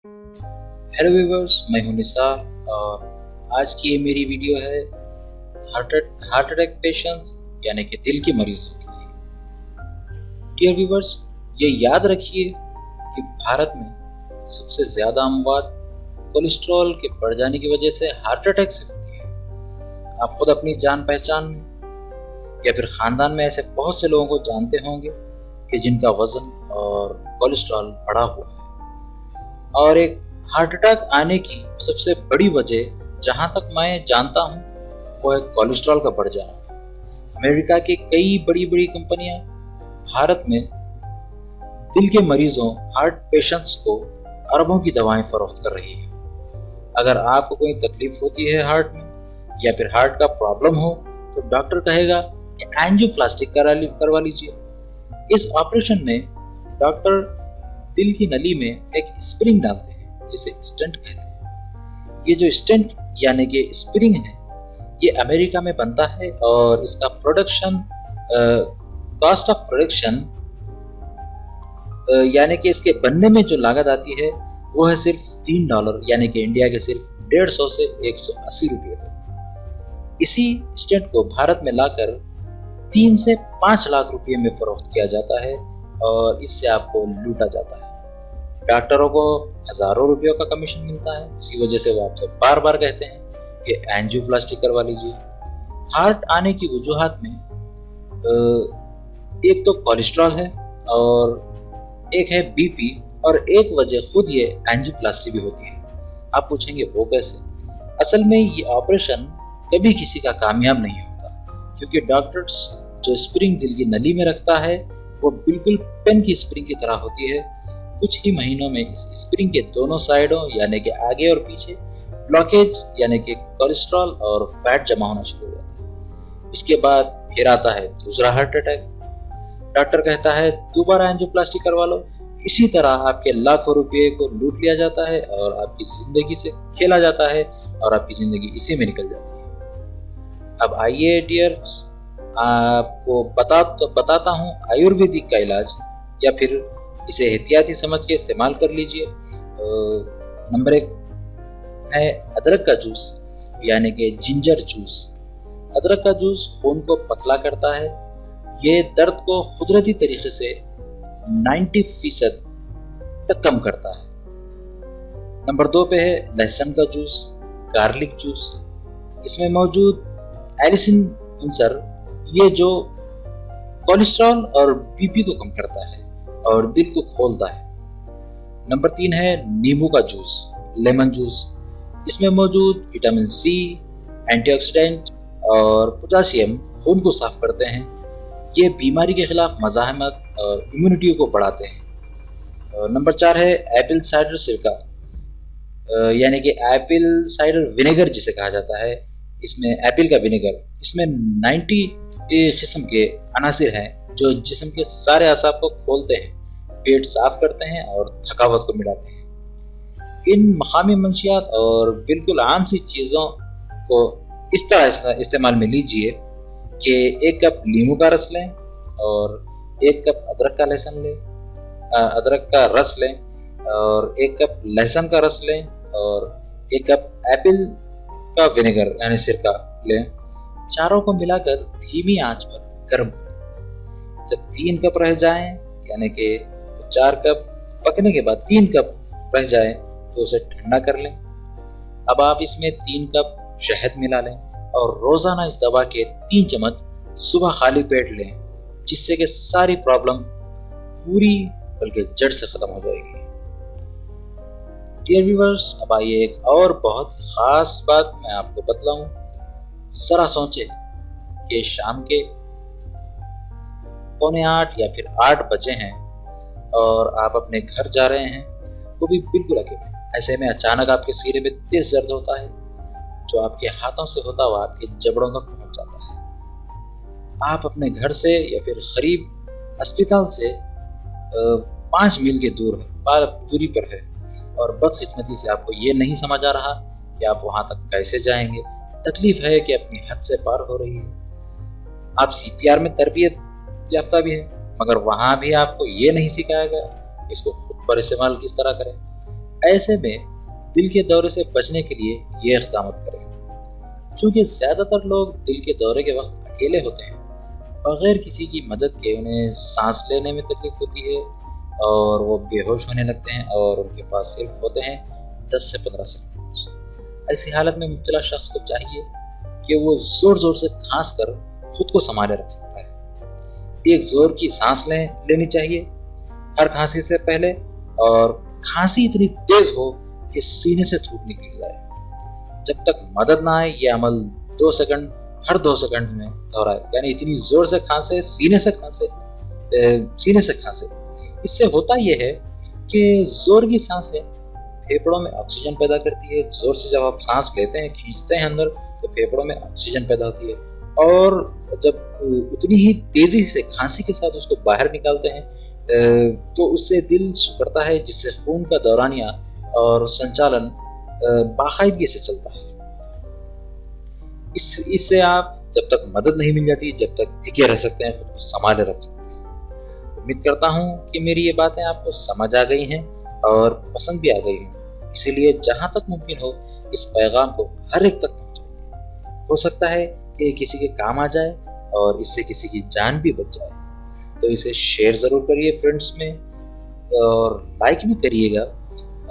Hello viewers, मैं हूं निसार और आज की ये मेरी वीडियो है हार्ट अटैक पेशेंट्स यानी कि दिल के मरीजों के लिए। डियर व्यूवर्स, ये याद रखिए कि भारत में सबसे ज़्यादा अमवात कोलेस्ट्रॉल के बढ़ जाने की वजह से हार्ट अटैक से होती है। आप खुद अपनी जान पहचान में या फिर ख़ानदान में ऐसे बहुत से लोगों को जानते होंगे कि जिनका वज़न और कोलेस्ट्रॉल बढ़ा हुआ है। और एक हार्ट अटैक आने की सबसे बड़ी वजह जहां तक मैं जानता हूं वो है कोलेस्ट्रॉल का बढ़ जाना। अमेरिका की कई बड़ी बड़ी कंपनियां भारत में दिल के मरीजों हार्ट पेशेंट्स को अरबों की दवाएं फरोख्त कर रही है। अगर आपको कोई तकलीफ होती है हार्ट में या फिर हार्ट का प्रॉब्लम हो तो डॉक्टर कहेगा कि एंजियोप्लास्टी करवा लीजिए। इस ऑपरेशन में डॉक्टर दिल की नली में एक स्प्रिंग डालते हैं जिसे स्टेंट कहते हैं। ये जो स्टेंट यानी कि स्प्रिंग है ये अमेरिका में बनता है और इसका प्रोडक्शन कॉस्ट ऑफ प्रोडक्शन यानी कि इसके बनने में जो लागत आती है वो है सिर्फ $3 यानी कि इंडिया के सिर्फ 150 से 180 रुपये तक। इसी स्टेंट को भारत में लाकर 3 से 5 लाख रुपये में फरोख्त किया जाता है और इससे आपको लूटा जाता है। डॉक्टरों को हजारों रुपयों का कमीशन मिलता है, इसी वजह से वो आपसे बार बार कहते हैं कि एंजियोप्लास्टी करवा लीजिए। हार्ट आने की वजूहात में एक तो कोलेस्ट्रॉल है और एक है बीपी और एक वजह खुद ये एंजियोप्लास्टी भी होती है। आप पूछेंगे वो कैसे? असल में ये ऑपरेशन कभी किसी का कामयाब नहीं होता क्योंकि डॉक्टर्स जो स्प्रिंग दिल की नली में रखता है वो बिल्कुल पेन की स्प्रिंग की तरह होती है। कुछ ही महीनों में इस स्प्रिंग के दोनों साइडों यानी कि आगे और पीछे ब्लॉकेज यानी कि कोलेस्ट्रॉल और फैट जमा होना शुरू हो जाता है। इसके बाद फिर आता है दूसरा हार्ट अटैक। डॉक्टर कहता है दोबारा एंजियोप्लास्टी करवा लो। इसी तरह आपके लाखों रुपये को लूट लिया जाता है और आपकी जिंदगी से खेला जाता है और आपकी जिंदगी इसी में निकल जाती है। अब आइए डियर, आपको बताता हूँ आयुर्वेदिक का इलाज या फिर इसे एहतियाती समझ के इस्तेमाल कर लीजिए। नंबर 1 है अदरक का जूस यानी कि जिंजर जूस। अदरक का जूस खून को पतला करता है। ये दर्द को कुदरती तरीके से 90% तक कम करता है। नंबर 2 पे है लहसुन का जूस, गार्लिक जूस। इसमें मौजूद एलिसिन अंसर ये जो कोलेस्ट्रॉल और बीपी को कम करता है और दिल को खोलता है। नंबर 3 है नींबू का जूस, लेमन जूस। इसमें मौजूद विटामिन सी, एंटीऑक्सीडेंट और पोटेशियम खून को साफ करते हैं। ये बीमारी के खिलाफ मज़ाहमत और इम्यूनिटी को बढ़ाते हैं। नंबर 4 है एप्पल साइडर सिरका यानी कि एप्पल साइडर विनेगर जिसे कहा जाता है। इसमें एप्पल का विनेगर, इसमें 90 किस्म के अनासिर हैं जो जिस्म के सारे असाब को खोलते हैं, पेट साफ करते हैं और थकावट को मिटाते हैं। इन मकामी मंशियात और बिल्कुल आम सी चीज़ों को इस तरह इस्तेमाल में लीजिए कि 1 कप नींबू का रस लें और 1 कप अदरक का रस लें और 1 कप लहसुन का रस लें और 1 कप एप्पल का विनेगर यानी सिरका लें। चारों को मिलाकर धीमी आंच पर गर्म करें। जब 3 कप रह जाएं यानी कि 4 कप पकने के बाद 3 कप रह जाएं तो उसे ठंडा कर लें। अब आप इसमें 3 कप शहद मिला लें और रोजाना इस दवा के 3 चम्मच सुबह खाली पेट लें, जिससे कि सारी प्रॉब्लम पूरी बल्कि जड़ से खत्म हो जाएगी। डियर व्यूअर्स, अब आइए एक और बहुत खास बात मैं आपको बतलाऊं। जरा सोचें कि शाम के 7:45 या फिर 8 बजे हैं और आप अपने घर जा रहे हैं, वो भी बिल्कुल अकेले। ऐसे में अचानक आपके सीने में तेज दर्द होता है जो आपके हाथों से होता हुआ आपके जबड़ों तक पहुंच जाता है। आप अपने घर से या फिर करीब अस्पताल से 5 मील के दूरी पर है और बदकिस्मती से आपको ये नहीं समझ आ रहा कि आप वहां तक कैसे जाएंगे। तकलीफ है कि अपनी हद से पार हो रही है। आप CPR में तरबियत याफ्ता भी है, मगर वहां भी आपको ये नहीं सिखाया गया इसको खुद पर इस्तेमाल किस तरह करें। ऐसे में दिल के दौरे से बचने के लिए ये इक़दाम करें। क्योंकि ज़्यादातर लोग दिल के दौरे के वक्त अकेले होते हैं, बगैर किसी की मदद के उन्हें सांस लेने में तकलीफ होती है और वो बेहोश होने लगते हैं और उनके पास सिर्फ होते हैं 10 से 15 सेकंड। ऐसी हालत में मुब्तला शख्स को चाहिए कि वो ज़ोर ज़ोर से खांस कर खुद को संभाले रख सकता है। एक ज़ोर की सांस लेनी चाहिए हर खांसी से पहले, और खांसी इतनी तेज हो कि सीने से थूक निकल जाए। जब तक मदद ना आए ये अमल 2 सेकंड हर 2 सेकंड में दोहराए, यानी इतनी जोर से खांसे, सीने से खांसे। इससे होता यह है कि जोर की सांसें फेफड़ों में ऑक्सीजन पैदा करती है। जोर से जब आप सांस लेते हैं, खींचते हैं अंदर, तो फेफड़ों में ऑक्सीजन पैदा होती है, और जब उतनी ही तेजी से खांसी के साथ उसको बाहर निकालते हैं तो उससे दिल सिकुड़ता है, जिससे खून का दौरानिया और संचालन बाकायदगी से चलता है। इससे आप जब तक मदद नहीं मिल जाती, जब तक टिके रह सकते हैं, खुद को संभाले रख सकते हैं। उम्मीद करता हूँ कि मेरी ये बातें आपको समझ आ गई हैं और पसंद भी आ गई हैं। इसीलिए जहाँ तक मुमकिन हो इस पैगाम को हर एक तक पहुँचाइए। हो सकता है कि किसी के काम आ जाए और इससे किसी की जान भी बच जाए। तो इसे शेयर ज़रूर करिए फ्रेंड्स में, और लाइक भी करिएगा।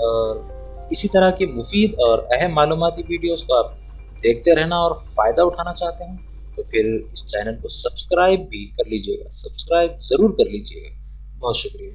और इसी तरह के मुफीद और अहम मालूमाती वीडियोस को आप देखते रहना और फ़ायदा उठाना चाहते हैं तो फिर इस चैनल को सब्सक्राइब भी कर लीजिएगा, सब्सक्राइब ज़रूर कर लीजिएगा। बहुत शुक्रिया।